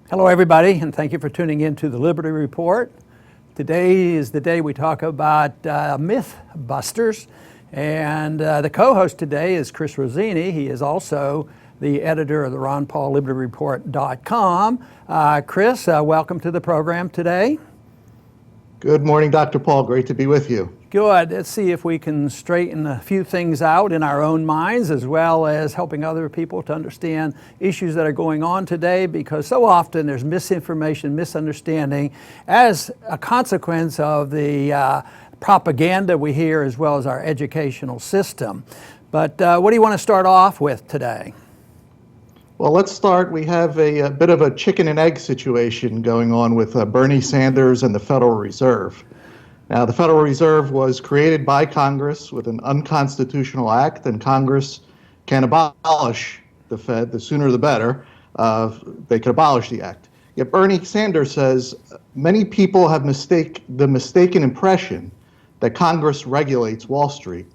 Hello everybody, and thank you for tuning in to the Liberty Report. Today is the day we talk about myth busters, and the co-host today is Chris Rossini. He is also the editor of the RonPaulLibertyReport.com. Chris, welcome to the program today. Good morning, Dr. Paul. Great to be with you. Good. Let's see if we can straighten a few things out in our own minds, as well as helping other people to understand issues that are going on today, because so often there's misinformation, misunderstanding as a consequence of the propaganda we hear, as well as our educational system. But what do you want to start off with today? Well, let's start. We have a bit of a chicken and egg situation going on with Bernie Sanders and the Federal Reserve. Now, the Federal Reserve was created by Congress with an unconstitutional act, and Congress can abolish the Fed. The sooner the better. They can abolish the act. Yet Bernie Sanders says many people have the mistaken impression that Congress regulates Wall Street.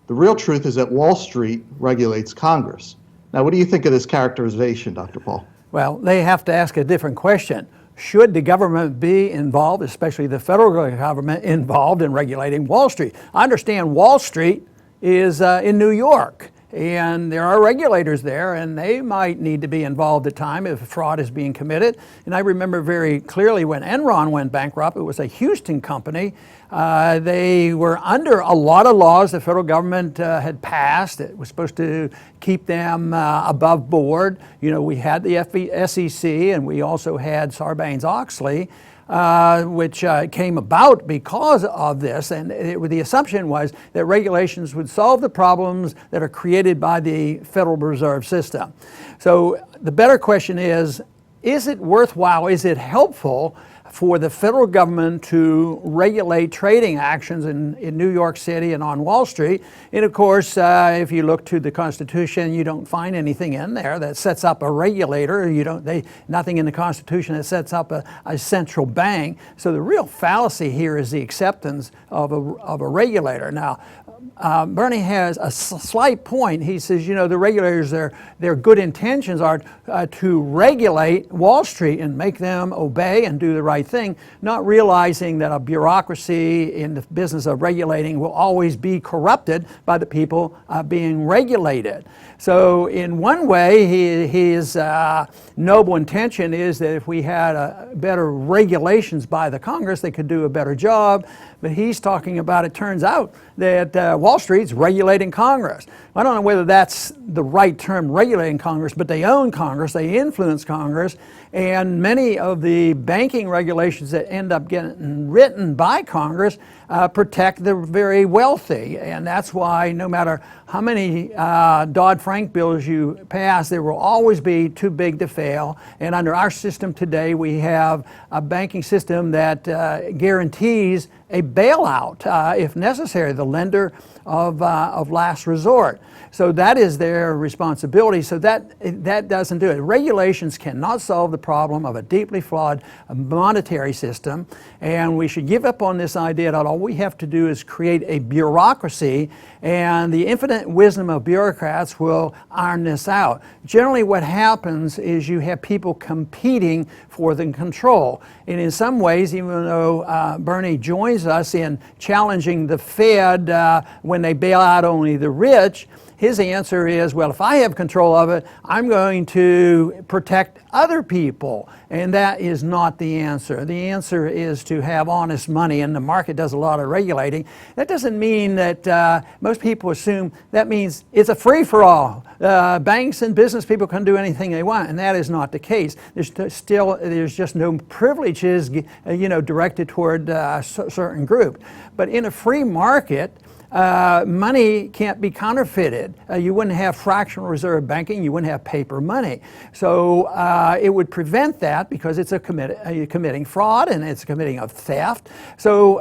The real truth is that Wall Street regulates Congress. Now, what do you think of this characterization, Dr. Paul? Well, they have to ask a different question. Should the government be involved, especially the federal government, involved in regulating Wall Street? I understand Wall Street is in New York, and there are regulators there, and they might need to be involved at time if fraud is being committed. And I remember very clearly when Enron went bankrupt. It was a Houston company. They were under a lot of laws the federal government had passed. It was supposed to keep them above board. You know, we had the SEC, and we also had Sarbanes-Oxley, which came about because of this. And the assumption was that regulations would solve the problems that are created by the Federal Reserve System. So the better question is it worthwhile, is it helpful for the federal government to regulate trading actions in New York City and on Wall Street? And of course, if you look to the Constitution, you don't find anything in there that sets up a regulator. Nothing in the Constitution that sets up a central bank. So the real fallacy here is the acceptance of a regulator. Now, Bernie has a slight point. He says, you know, the regulators, their good intentions are to regulate Wall Street and make them obey and do the right thing, not realizing that a bureaucracy in the business of regulating will always be corrupted by the people being regulated. So in one way, his noble intention is that if we had better regulations by the Congress, they could do a better job. But he's talking about, it turns out that Wall Street's regulating Congress. I don't know whether that's the right term, regulating Congress, but they own Congress, they influence Congress, and many of the banking regulations that end up getting written by Congress protect the very wealthy. And that's why no matter how many Dodd-Frank bills you pass, there will always be too big to fail. And under our system today, we have a banking system that guarantees a bailout, if necessary, the lender of last resort. So that is their responsibility. So that doesn't do it. Regulations cannot solve the problem of a deeply flawed monetary system, and we should give up on this idea that all we have to do is create a bureaucracy, and the infinite wisdom of bureaucrats will iron this out. Generally what happens is you have people competing for the control. And in some ways, even though Bernie joins us in challenging the Fed when they bail out only the rich, his answer is, well, if I have control of it, I'm going to protect other people. And that is not the answer. The answer is to have honest money, and the market does a lot of regulating. That doesn't mean that most people assume that means it's a free-for-all. Banks and business people can do anything they want, and that is not the case. There's just no privileges, directed toward a certain group. But in a free market, money can't be counterfeited. You wouldn't have fractional reserve banking. You wouldn't have paper money. So it would prevent that because it's committing fraud and it's committing a theft. So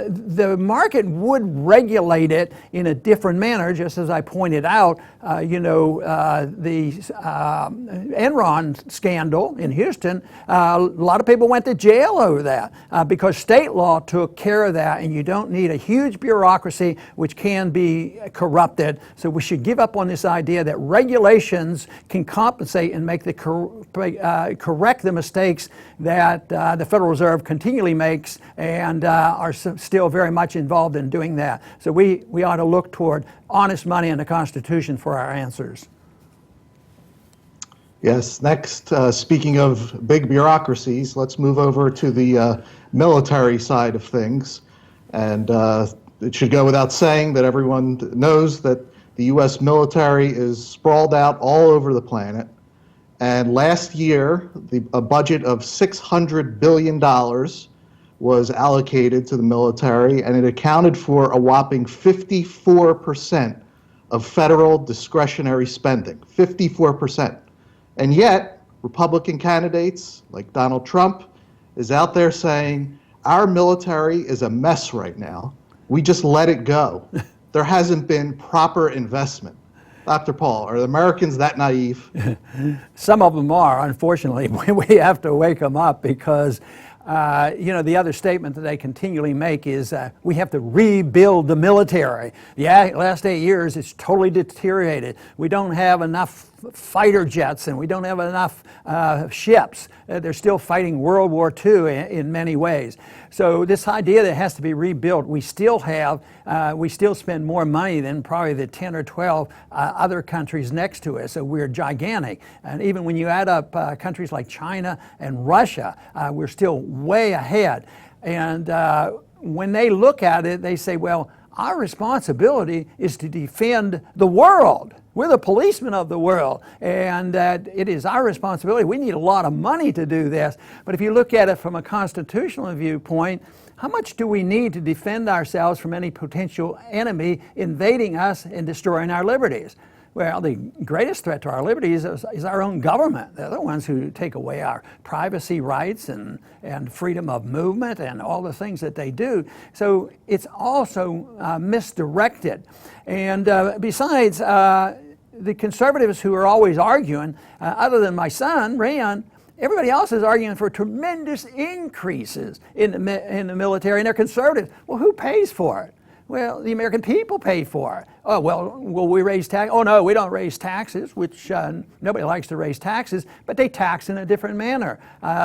the market would regulate it in a different manner, just as I pointed out. The Enron scandal in Houston, a lot of people went to jail over that because state law took care of that, and you don't need a huge bureaucracy which can be corrupted. So we should give up on this idea that regulations can compensate and make correct the mistakes that the Federal Reserve continually makes and are still very much involved in doing that. So we ought to look toward honest money and the Constitution for our answers. Yes, next, speaking of big bureaucracies, let's move over to the military side of things. And it should go without saying that everyone knows that the U.S. military is sprawled out all over the planet. And last year, a budget of $600 billion was allocated to the military, and it accounted for a whopping 54% of federal discretionary spending, 54%. And yet, Republican candidates like Donald Trump is out there saying, our military is a mess right now. We just let it go. There hasn't been proper investment. Dr. Paul, are the Americans that naive? Some of them are, unfortunately. We have to wake them up because the other statement that they continually make is we have to rebuild the military. The last 8 years, it's totally deteriorated. We don't have enough fighter jets and we don't have enough ships. They're still fighting World War II in many ways. So this idea that it has to be rebuilt, we still spend more money than probably the 10 or 12 other countries next to us. So we're gigantic. And even when you add up countries like China and Russia, we're still way ahead. And when they look at it, they say, well, our responsibility is to defend the world. We're the policemen of the world, and it is our responsibility. We need a lot of money to do this. But if you look at it from a constitutional viewpoint, how much do we need to defend ourselves from any potential enemy invading us and destroying our liberties? Well, the greatest threat to our liberties is our own government. They're the ones who take away our privacy rights and freedom of movement and all the things that they do. So it's also misdirected. And besides, the conservatives who are always arguing, other than my son, Rand, everybody else is arguing for tremendous increases in the military, and they're conservative. Well, who pays for it? Well, the American people pay for it. Oh, well, will we raise taxes? Oh, no, we don't raise taxes, which nobody likes to raise taxes, but they tax in a different manner.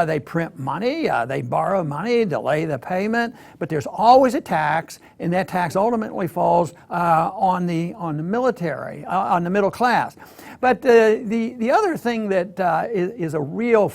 They print money, they borrow money, delay the payment, but there's always a tax, and that tax ultimately falls on the military, on the middle class. But the other thing that is a real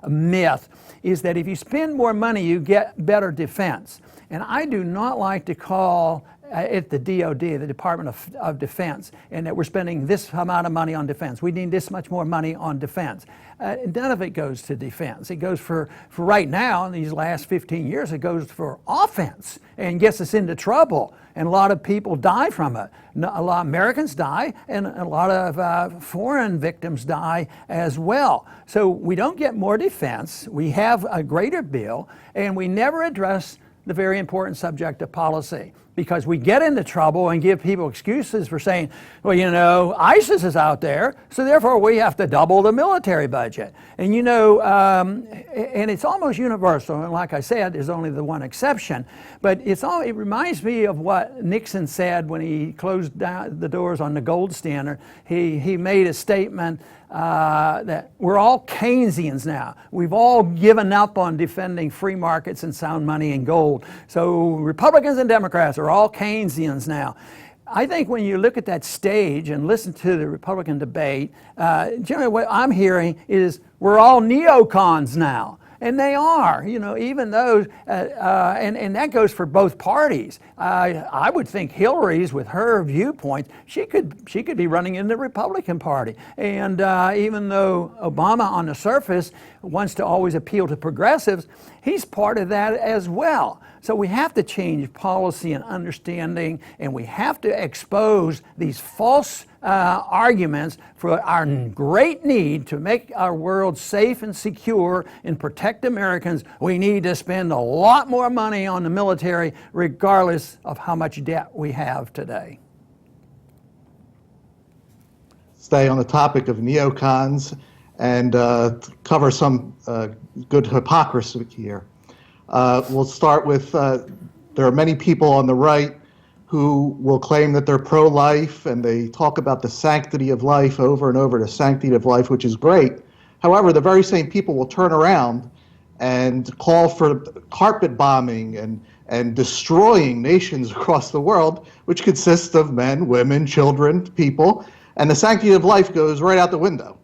myth is that if you spend more money, you get better defense. And I do not like to call it the DOD, the Department of Defense, and that we're spending this amount of money on defense. We need this much more money on defense. None of it goes to defense. It goes for right now, in these last 15 years, it goes for offense and gets us into trouble. And a lot of people die from it. A lot of Americans die, and a lot of foreign victims die as well. So we don't get more defense. We have a greater bill, and we never address the very important subject of policy, because we get into trouble and give people excuses for saying, well, you know, ISIS is out there, so therefore we have to double the military budget. And you know, and it's almost universal, and like I said, there's only the one exception, but it reminds me of what Nixon said when he closed down the doors on the gold standard. He made a statement that we're all Keynesians now. We've all given up on defending free markets and sound money and gold. So Republicans and Democrats are all Keynesians now. I think when you look at that stage and listen to the Republican debate, generally what I'm hearing is we're all neocons now. And they are, you know, even those, and that goes for both parties. I would think Hillary's, with her viewpoints, she could be running in the Republican Party. And even though Obama on the surface wants to always appeal to progressives, he's part of that as well. So we have to change policy and understanding, and we have to expose these false arguments for our great need to make our world safe and secure and protect Americans. We need to spend a lot more money on the military, regardless of how much debt we have today. Stay on the topic of neocons and cover some good hypocrisy here. We'll start with, there are many people on the right who will claim that they're pro-life and they talk about the sanctity of life over and over, the sanctity of life, which is great. However, the very same people will turn around and call for carpet bombing and destroying nations across the world, which consists of men, women, children, people, and the sanctity of life goes right out the window.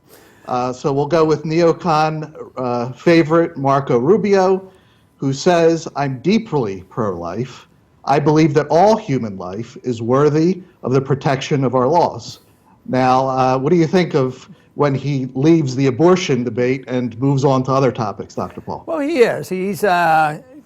So we'll go with neocon favorite Marco Rubio, who says, "I'm deeply pro-life. I believe that all human life is worthy of the protection of our laws." Now, what do you think of when he leaves the abortion debate and moves on to other topics, Dr. Paul? Well, he is. He's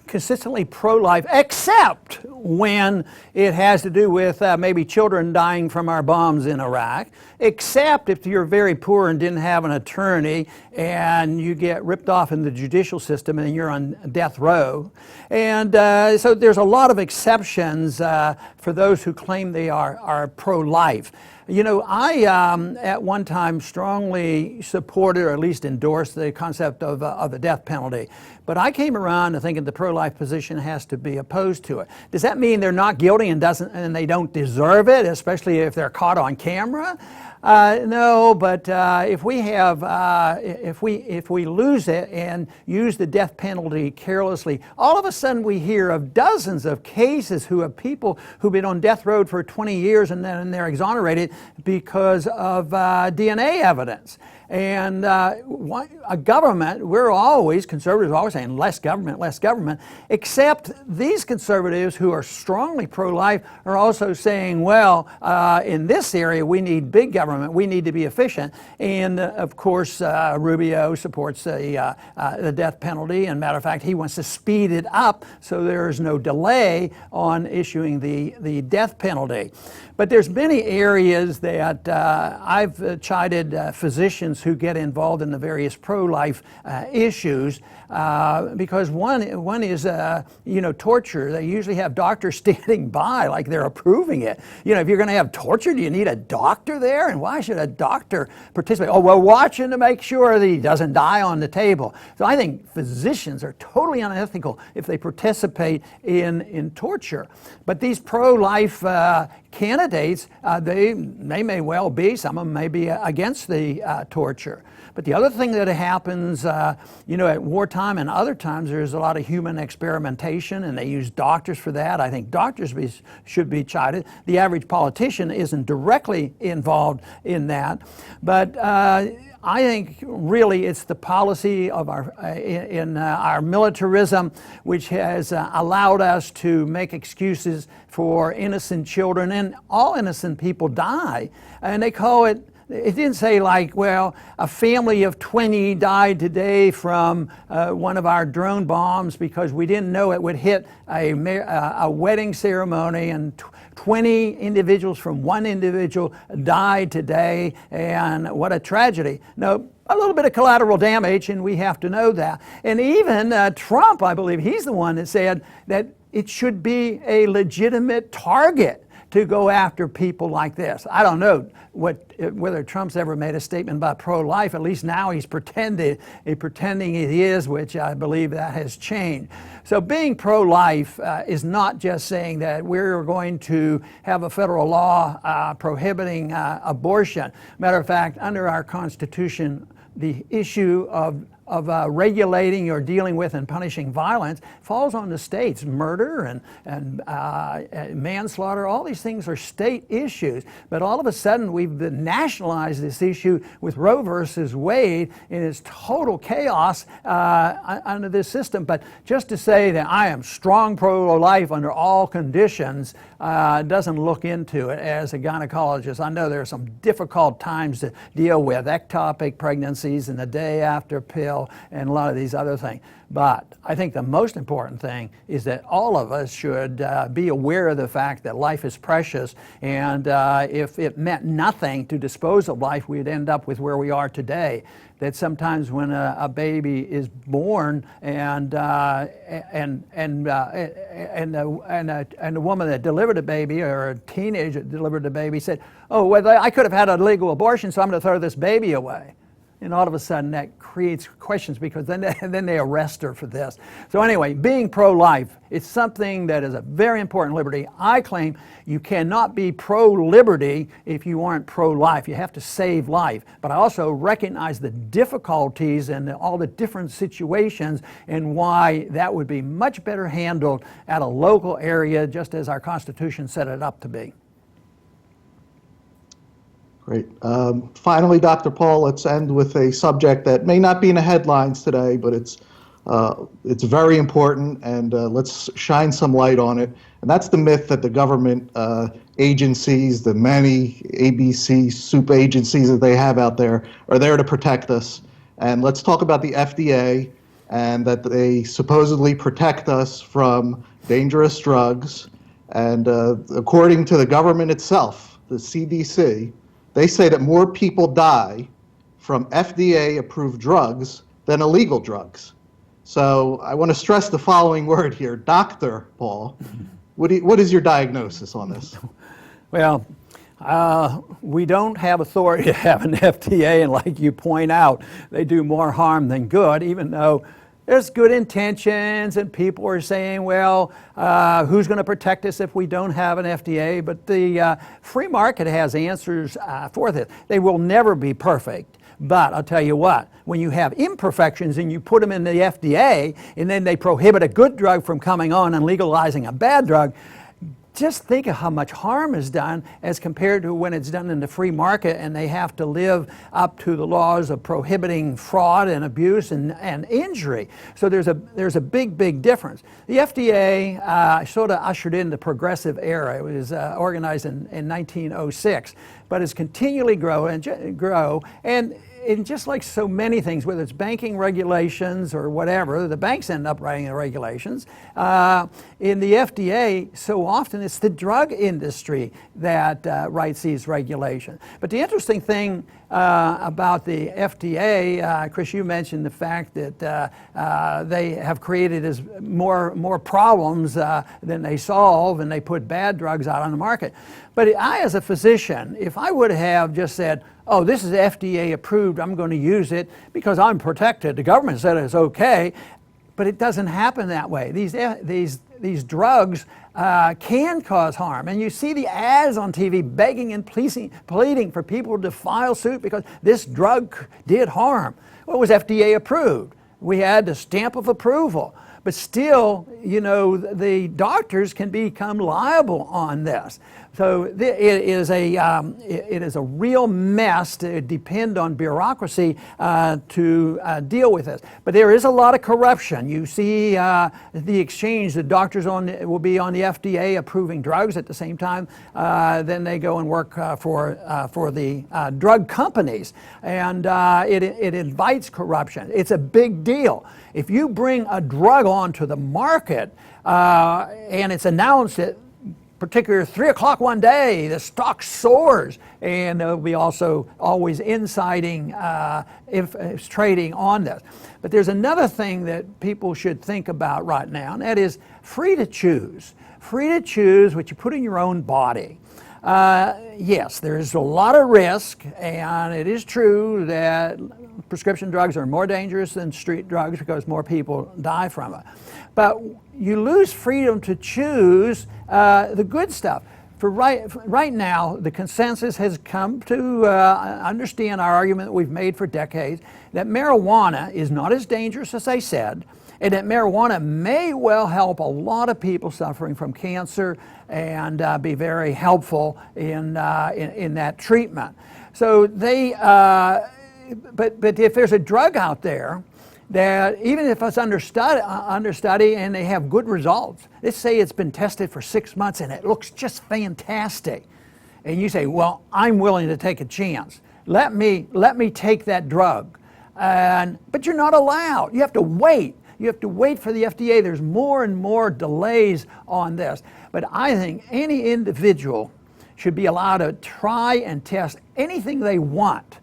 consistently pro-life, except when it has to do with maybe children dying from our bombs in Iraq, except if you're very poor and didn't have an attorney and you get ripped off in the judicial system and you're on death row. And so there's a lot of exceptions for those who claim they are pro-life. You know, I at one time strongly supported or at least endorsed the concept of the death penalty. But I came around to thinking the pro-life position has to be opposed to it. Does that mean they're not guilty and they don't deserve it, especially if they're caught on camera? No, but if we lose it and use the death penalty carelessly, all of a sudden we hear of dozens of cases of people who've been on death row for 20 years and then they're exonerated because of DNA evidence. And a government, conservatives are always saying less government, except these conservatives who are strongly pro-life are also saying, well, in this area we need big government, we need to be efficient. And of course, Rubio supports the death penalty, and matter of fact, he wants to speed it up so there is no delay on issuing the death penalty. But there's many areas that I've chided physicians who get involved in the various pro-life issues because one is torture. They usually have doctors standing by like they're approving it. You know, if you're going to have torture, do you need a doctor there? And why should a doctor participate? Oh, we're watching to make sure that he doesn't die on the table. So I think physicians are totally unethical if they participate in torture. But these pro-life candidates, they may well be, some of them may be against the torture. But the other thing that happens, at wartime and other times, there's a lot of human experimentation, and they use doctors for that. I think doctors should be chided. The average politician isn't directly involved in that. But I think really it's the policy of our militarism which has allowed us to make excuses for innocent children, and all innocent people die. And they call it, it didn't say like, well, a family of 20 died today from one of our drone bombs because we didn't know it would hit a wedding ceremony, and 20 individuals from one individual died today, and what a tragedy. No, a little bit of collateral damage, and we have to know that. And even Trump, I believe, he's the one that said that it should be a legitimate target to go after people like this. I don't know whether Trump's ever made a statement about pro-life. At least now he's pretending he is, which I believe that has changed. So being pro-life is not just saying that we're going to have a federal law prohibiting abortion. Matter of fact, under our Constitution, the issue of regulating or dealing with and punishing violence falls on the states. Murder and manslaughter, all these things are state issues. But all of a sudden we've nationalized this issue with Roe versus Wade, and it's total chaos under this system. But just to say that I am strong pro-life under all conditions doesn't look into it. As a gynecologist, I know there are some difficult times to deal with, ectopic pregnancies and the day after pill and a lot of these other things. But I think the most important thing is that all of us should be aware of the fact that life is precious, and if it meant nothing to dispose of life, we'd end up with where we are today. That sometimes when a baby is born and a woman that delivered a baby, or a teenager that delivered a baby, said, "Oh, well, I could have had a legal abortion, so I'm going to throw this baby away." And all of a sudden that creates questions because then they arrest her for this. So anyway, being pro-life, it's something that is a very important liberty. I claim you cannot be pro-liberty if you aren't pro-life. You have to save life. But I also recognize the difficulties and all the different situations and why that would be much better handled at a local area, just as our Constitution set it up to be. Great. Finally, Dr. Paul, let's end with a subject that may not be in the headlines today, but it's very important, and let's shine some light on it. And that's the myth that the government agencies, the many ABC soup agencies that they have out there, are there to protect us. And let's talk about the FDA and that they supposedly protect us from dangerous drugs. And according to the government itself, the CDC, they say that more people die from FDA-approved drugs than illegal drugs. So I want to stress the following word here. Dr. Paul, what is your diagnosis on this? Well, we don't have authority to have an FDA, and like you point out, they do more harm than good, even though there's good intentions and people are saying, well, who's going to protect us if we don't have an FDA? But the free market has answers for this. They will never be perfect. But I'll tell you what, when you have imperfections and you put them in the FDA and then they prohibit a good drug from coming on and legalizing a bad drug, just think of how much harm is done as compared to when it's done in the free market and they have to live up to the laws of prohibiting fraud and abuse and injury. So there's a big difference. The FDA sort of ushered in the progressive era. It was organized in 1906, but it's continually grow. And just like so many things, whether it's banking regulations or whatever, the banks end up writing the regulations. In the FDA, so often it's the drug industry that writes these regulations. But the interesting thing about the FDA, Chris, you mentioned the fact that they have created more problems than they solve, and they put bad drugs out on the market. But I, as a physician, if I would have just said, oh, this is FDA approved, I'm going to use it because I'm protected, the government said it's okay, but it doesn't happen that way. These drugs can cause harm, and you see the ads on TV begging and pleading for people to file suit because this drug did harm. Well, it was FDA approved. We had the stamp of approval. But still, you know, the doctors can become liable on this. So it is a real mess to depend on bureaucracy to deal with this. But there is a lot of corruption. You see the exchange, the doctors will be on the FDA approving drugs at the same time. Then they go and work for the drug companies. And it invites corruption. It's a big deal. If you bring a drug onto the market and it's announced that particular 3 o'clock one day, the stock soars, and there'll be also always inciting trading on this. But there's another thing that people should think about right now, and that is free to choose. Free to choose what you put in your own body. Yes, there's a lot of risk, and it is true that prescription drugs are more dangerous than street drugs because more people die from it. But you lose freedom to choose the good stuff. For right now, the consensus has come to understand our argument that we've made for decades, that marijuana is not as dangerous as they said, and that marijuana may well help a lot of people suffering from cancer and be very helpful in that treatment. So but if there's a drug out there that even if it's under study and they have good results, let's say it's been tested for 6 months and it looks just fantastic, and you say, well, I'm willing to take a chance. Let me take that drug. But you're not allowed. You have to wait. You have to wait for the FDA. There's more and more delays on this. But I think any individual should be allowed to try and test anything they want.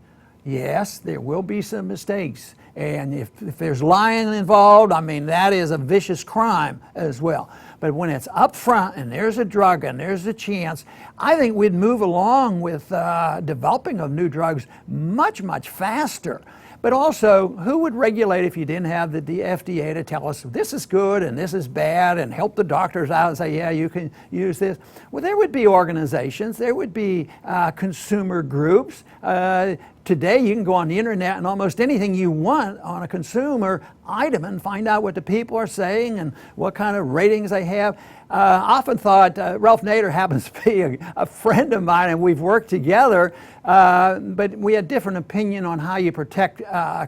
Yes, there will be some mistakes. And if there's lying involved, I mean, that is a vicious crime as well. But when it's up front and there's a drug and there's a chance, I think we'd move along with developing of new drugs much faster. But also, who would regulate if you didn't have the FDA to tell us this is good and this is bad and help the doctors out and say, yeah, you can use this? Well, there would be organizations, there would be consumer groups. Today, you can go on the internet and almost anything you want on a consumer item and find out what the people are saying and what kind of ratings they have. I often thought Ralph Nader happens to be a friend of mine, and we've worked together, but we had different opinion on how you protect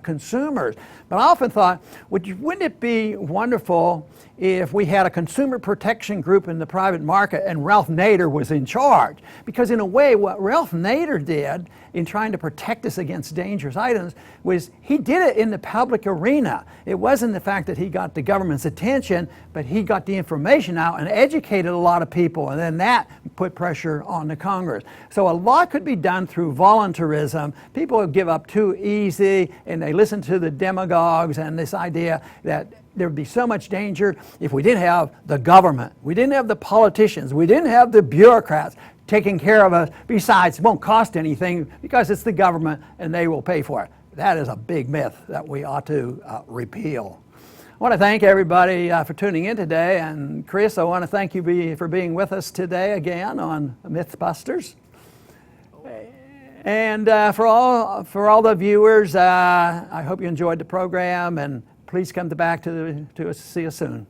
consumers. But I often thought, wouldn't it be wonderful if we had a consumer protection group in the private market and Ralph Nader was in charge? Because in a way, what Ralph Nader did in trying to protect us against dangerous items was he did it in the public arena. It wasn't the fact that he got the government's attention, but he got the information out and educated a lot of people, and then that put pressure on the Congress. So a lot could be done through voluntarism. People give up too easy, and they listen to the demagogues and this idea that there would be so much danger if we didn't have the government, we didn't have the politicians, we didn't have the bureaucrats taking care of us. Besides, it won't cost anything because it's the government and they will pay for it. That is a big myth that we ought to repeal. I want to thank everybody for tuning in today, and Chris, I want to thank you for being with us today again on Mythbusters. And for all the viewers, I hope you enjoyed the program, and please come back to see us soon.